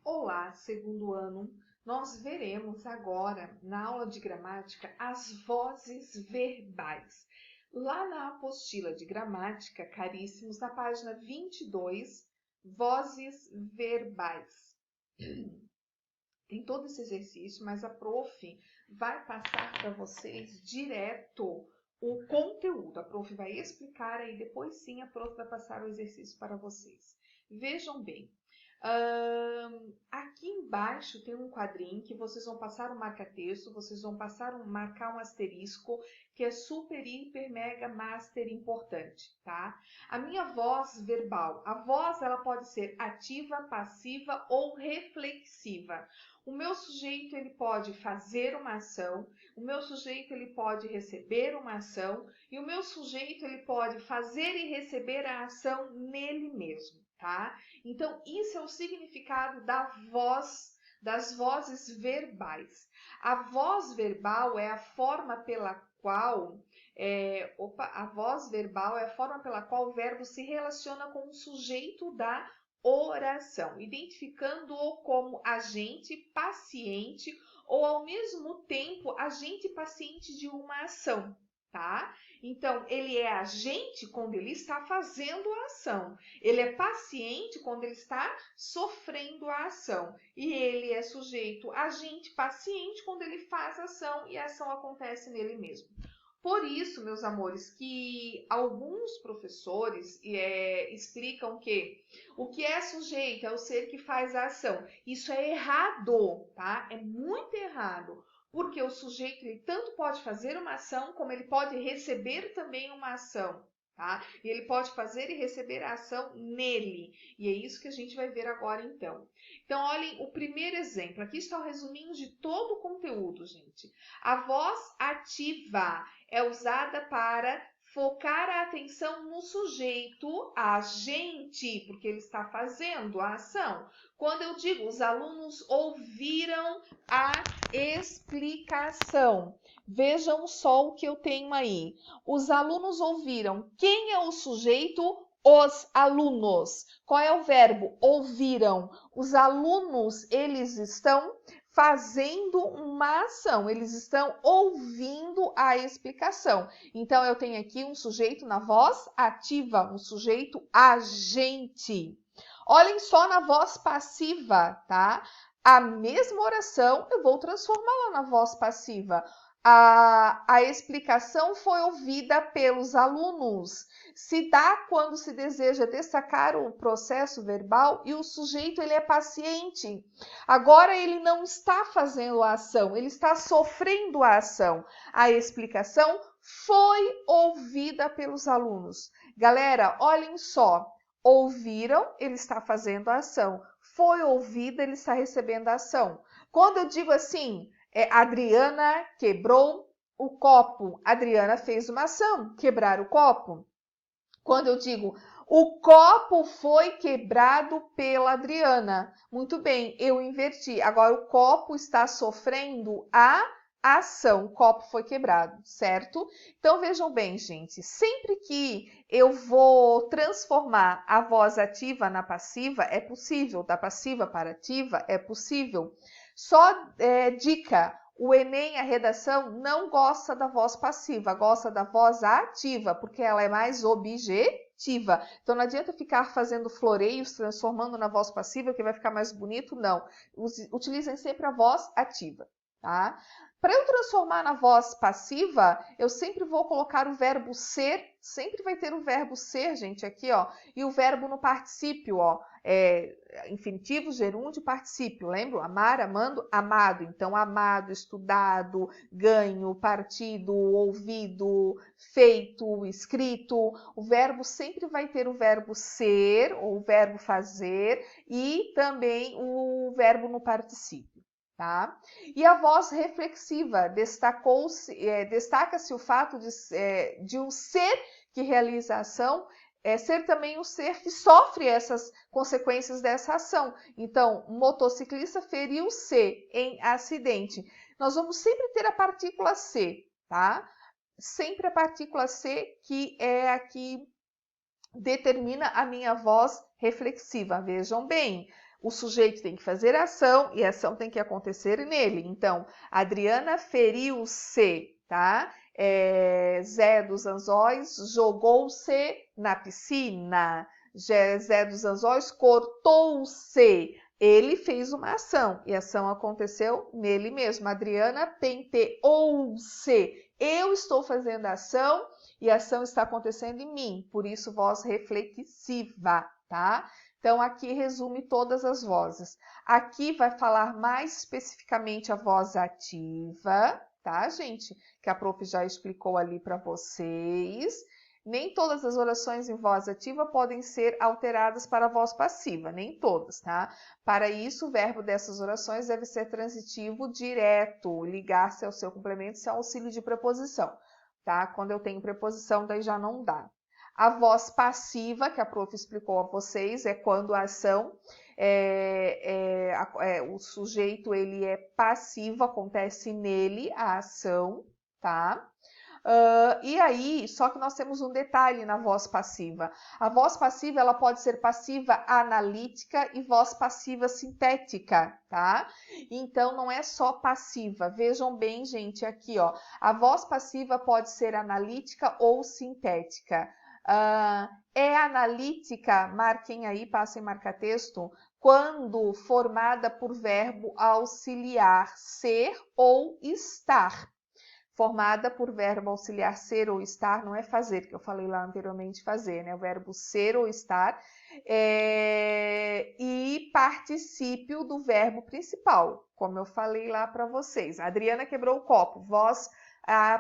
Olá, segundo ano. Nós veremos agora, na aula de gramática, as vozes verbais. Lá na apostila de gramática, caríssimos, na página 22, vozes verbais. Tem todo esse exercício, mas a prof vai passar para vocês direto o conteúdo. A prof vai explicar e depois sim a prof vai passar o exercício para vocês. Vejam bem. Aqui embaixo tem um quadrinho que vocês vão passar um marca-texto, vocês vão marcar um asterisco, que é super, hiper, mega, master importante, tá? A minha voz verbal, a voz ela pode ser ativa, passiva ou reflexiva. O meu sujeito ele pode fazer uma ação, o meu sujeito ele pode receber uma ação e o meu sujeito ele pode fazer e receber a ação nele mesmo, tá? Então, isso é o significado das vozes verbais. A voz verbal é a forma pela qual a voz verbal é a forma pela qual o verbo se relaciona com o sujeito da oração, identificando-o como agente paciente ou ao mesmo tempo agente paciente de uma ação, tá? Então, ele é agente quando ele está fazendo a ação. Ele é paciente quando ele está sofrendo a ação. E ele é sujeito agente paciente quando ele faz a ação e a ação acontece nele mesmo. Por isso, meus amores, que alguns professores explicam que o que é sujeito é o ser que faz a ação. Isso é errado, tá? É muito errado. Porque o sujeito ele tanto pode fazer uma ação, como ele pode receber também uma ação, tá? E ele pode fazer e receber a ação nele. E é isso que a gente vai ver agora, então. Então, olhem o primeiro exemplo. Aqui está o resuminho de todo o conteúdo, gente. A voz ativa é usada para focar a atenção no sujeito, agente, porque ele está fazendo a ação. Quando eu digo os alunos ouviram a explicação, vejam só o que eu tenho aí. Os alunos ouviram. Quem é o sujeito? Os alunos. Qual é o verbo? Ouviram. Os alunos, eles estão fazendo uma ação, eles estão ouvindo a explicação. Então, eu tenho aqui um sujeito na voz ativa, um sujeito agente. Olhem só na voz passiva, tá? A mesma oração eu vou transformá-la na voz passiva. A explicação foi ouvida pelos alunos. Se dá quando se deseja destacar o processo verbal e o sujeito ele é paciente. Agora ele não está fazendo a ação, ele está sofrendo a ação. A explicação foi ouvida pelos alunos. Galera, olhem só. Ouviram, ele está fazendo a ação. Foi ouvida, ele está recebendo a ação. Quando eu digo assim, Adriana quebrou o copo. Adriana fez uma ação, quebrar o copo. Quando eu digo o copo foi quebrado pela Adriana. Muito bem, eu inverti. Agora o copo está sofrendo a ação. O copo foi quebrado, certo? Então vejam bem, gente. Sempre que eu vou transformar a voz ativa na passiva, é possível. Da passiva para ativa, é possível. Só dica. O Enem, a redação, não gosta da voz passiva, gosta da voz ativa, porque ela é mais objetiva. Então, não adianta ficar fazendo floreios, transformando na voz passiva, que vai ficar mais bonito, não. Utilizem sempre a voz ativa, tá? Para eu transformar na voz passiva, eu sempre vou colocar o verbo ser, sempre vai ter o verbo ser, gente, aqui, ó, e o verbo no particípio, ó, infinitivo, gerúndio, particípio, lembra? Amar, amando, amado. Então, amado, estudado, ganho, partido, ouvido, feito, escrito. O verbo sempre vai ter o verbo ser, ou o verbo fazer, e também o verbo no particípio. Tá? E a voz reflexiva, destaca-se o fato de um ser que realiza a ação ser também o ser que sofre essas consequências dessa ação. Então, motociclista feriu-se em acidente. Nós vamos sempre ter a partícula C, tá? Sempre a partícula C que é a que determina a minha voz reflexiva. Vejam bem, O sujeito tem que fazer a ação e a ação tem que acontecer nele. Então, Adriana feriu-se, tá? Zé dos Anzóis jogou-se na piscina. Zé dos Anzóis cortou-se. Ele fez uma ação e a ação aconteceu nele mesmo. Adriana penteou-se. Eu estou fazendo a ação e a ação está acontecendo em mim. Por isso, voz reflexiva, tá? Então, aqui resume todas as vozes. Aqui vai falar mais especificamente a voz ativa, tá, gente? Que a prof já explicou ali para vocês. Nem todas as orações em voz ativa podem ser alteradas para a voz passiva, nem todas, tá? Para isso, o verbo dessas orações deve ser transitivo direto, ligar-se ao seu complemento sem auxílio de preposição, tá? Quando eu tenho preposição, daí já não dá. A voz passiva, que a prof explicou a vocês, é quando a ação, o sujeito ele é passivo, acontece nele a ação, tá? E aí, só que nós temos um detalhe na voz passiva. A voz passiva, ela pode ser passiva analítica e voz passiva sintética, tá? Então, não é só passiva. Vejam bem, gente, aqui, ó. A voz passiva pode ser analítica ou sintética. É analítica, marquem aí, passem marca-texto, quando formada por verbo auxiliar ser ou estar. Formada por verbo auxiliar ser ou estar, não é fazer, que eu falei lá anteriormente fazer, né? O verbo ser ou estar, e particípio do verbo principal, como eu falei lá para vocês. A Adriana quebrou o copo, voz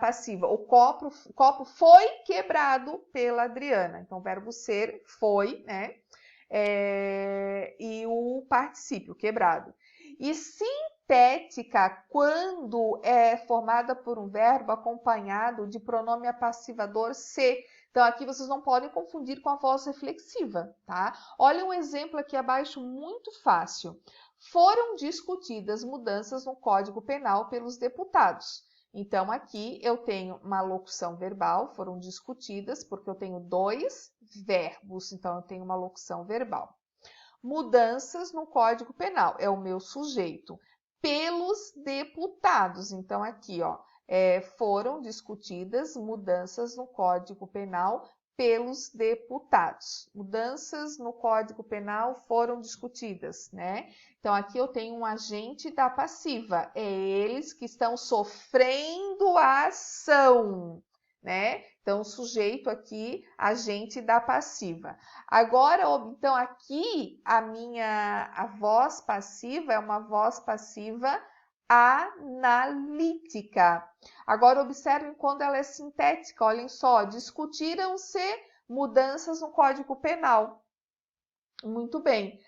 passiva. O copo foi quebrado pela Adriana. Então, o verbo ser foi, né? E o particípio, quebrado. E sintética, quando é formada por um verbo acompanhado de pronome apassivador se. Então, aqui vocês não podem confundir com a voz reflexiva, tá? Olha um exemplo aqui abaixo, muito fácil. Foram discutidas mudanças no Código Penal pelos deputados. Então, aqui eu tenho uma locução verbal, foram discutidas, porque eu tenho dois verbos, então eu tenho uma locução verbal. Mudanças no Código Penal, é o meu sujeito, pelos deputados. Então, aqui, ó, foram discutidas mudanças no Código Penal pelos deputados. Mudanças no Código Penal foram discutidas, né? Então, aqui eu tenho um agente da passiva. É eles que estão sofrendo a ação, né? Então, o sujeito aqui, agente da passiva. Agora, então, aqui a voz passiva é uma voz passiva analítica. Agora, observem quando ela é sintética. Olhem só, discutiram-se mudanças no Código Penal. Muito bem.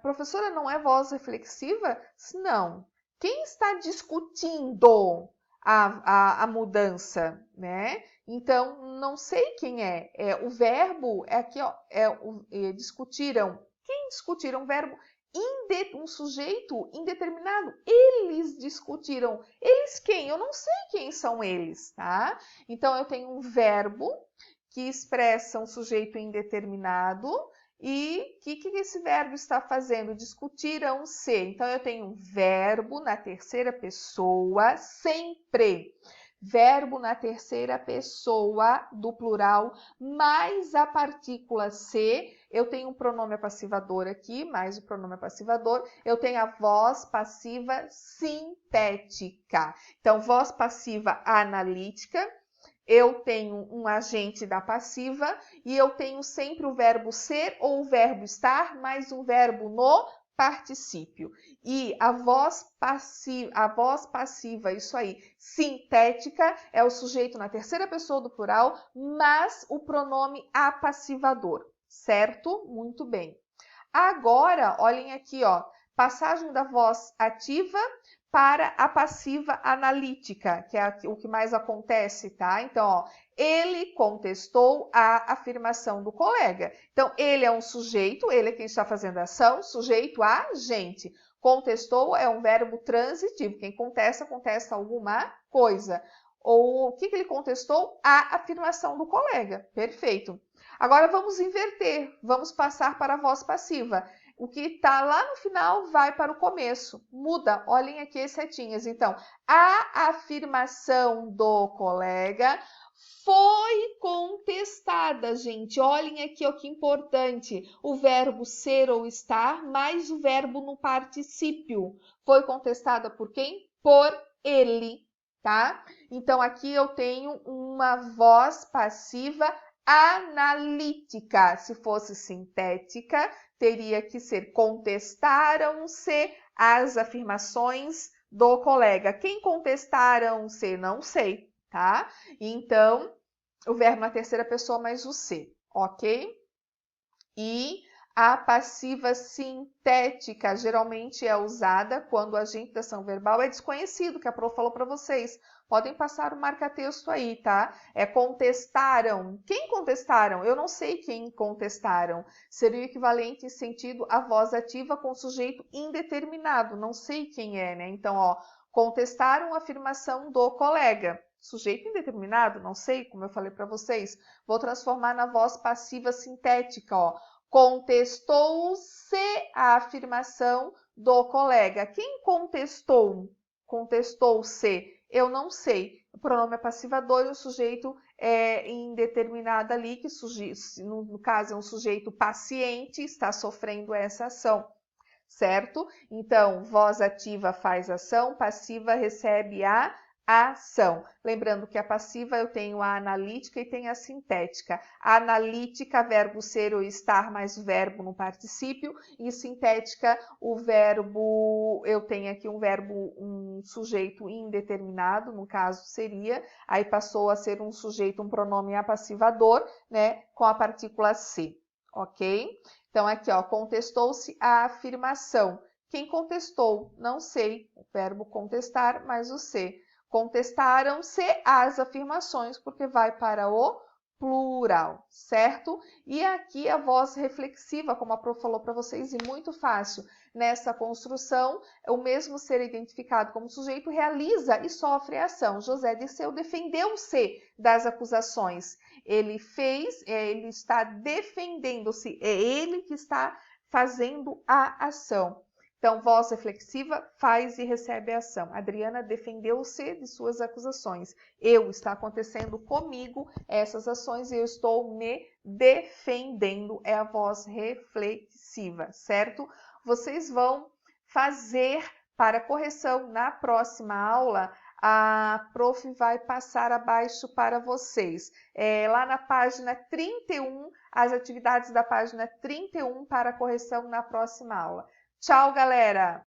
Professora, não é voz reflexiva? Não. Quem está discutindo a mudança, né? Então, não sei quem é. O verbo é aqui, ó, discutiram. Quem discutiram? Verbo um sujeito indeterminado. Eles discutiram. Eles quem? Eu não sei quem são eles, tá? Então, eu tenho um verbo que expressa um sujeito indeterminado. E o que esse verbo está fazendo? Discutiram-se. Então, eu tenho um verbo na terceira pessoa, sempre. Verbo na terceira pessoa do plural, mais a partícula se. Eu tenho um pronome apassivador aqui, mais o pronome apassivador. Eu tenho a voz passiva sintética. Então, voz passiva analítica. Eu tenho um agente da passiva e eu tenho sempre o verbo ser ou o verbo estar, mais um verbo no particípio. E a voz passiva, isso aí, sintética, é o sujeito na terceira pessoa do plural, mas o pronome apassivador, certo? Muito bem. Agora, olhem aqui, ó, passagem da voz ativa para a passiva analítica, que é o que mais acontece, tá? Então, ó, ele contestou a afirmação do colega. Então, ele é um sujeito, ele é quem está fazendo a ação, sujeito agente. Contestou é um verbo transitivo. Quem contesta, contesta alguma coisa. Ou o que ele contestou? A afirmação do colega. Perfeito. Agora vamos inverter, vamos passar para a voz passiva. O que está lá no final vai para o começo. Muda, olhem aqui as setinhas. Então, a afirmação do colega foi contestada, gente. Olhem aqui, ó, que importante. O verbo ser ou estar, mais o verbo no particípio. Foi contestada por quem? Por ele, tá? Então, aqui eu tenho uma voz passiva analítica. Se fosse sintética, teria que ser contestaram-se as afirmações do colega. Quem contestaram-se? Não sei, tá? Então, o verbo na terceira pessoa mais o se, ok? E a passiva sintética geralmente é usada quando o agente da ação verbal é desconhecido, que a prof falou para vocês. Podem passar o marca-texto aí, tá? É contestaram. Quem contestaram? Eu não sei quem contestaram. Seria o equivalente em sentido a voz ativa com sujeito indeterminado. Não sei quem é, né? Então, ó, contestaram a afirmação do colega. Sujeito indeterminado, não sei, como eu falei para vocês. Vou transformar na voz passiva sintética, ó. Contestou-se a afirmação do colega. Quem contestou? Contestou-se. Eu não sei. O pronome é passivador e o sujeito é indeterminado ali, que no caso é um sujeito paciente, está sofrendo essa ação, certo? Então, voz ativa faz ação, passiva recebe a ação. Lembrando que a passiva eu tenho a analítica e tenho a sintética. A analítica, verbo ser ou estar mais o verbo no particípio, e sintética, o verbo, eu tenho aqui um verbo, um sujeito indeterminado, no caso seria, aí passou a ser um sujeito, um pronome apassivador, né, com a partícula se, ok? Então aqui, ó, contestou-se a afirmação. Quem contestou? Não sei, o verbo contestar mais o se. Contestaram-se as afirmações, porque vai para o plural, certo? E aqui a voz reflexiva, como a prof falou para vocês, e muito fácil. Nessa construção, o mesmo ser identificado como sujeito realiza e sofre a ação. José Dirceu defendeu-se das acusações. Ele fez, ele está defendendo-se, é ele que está fazendo a ação. Então, voz reflexiva faz e recebe a ação. Adriana defendeu-se de suas acusações. Eu, está acontecendo comigo essas ações e eu estou me defendendo. É a voz reflexiva, certo? Vocês vão fazer para correção na próxima aula. A prof vai passar abaixo para vocês. Lá na página 31, as atividades da página 31 para correção na próxima aula. Tchau, galera!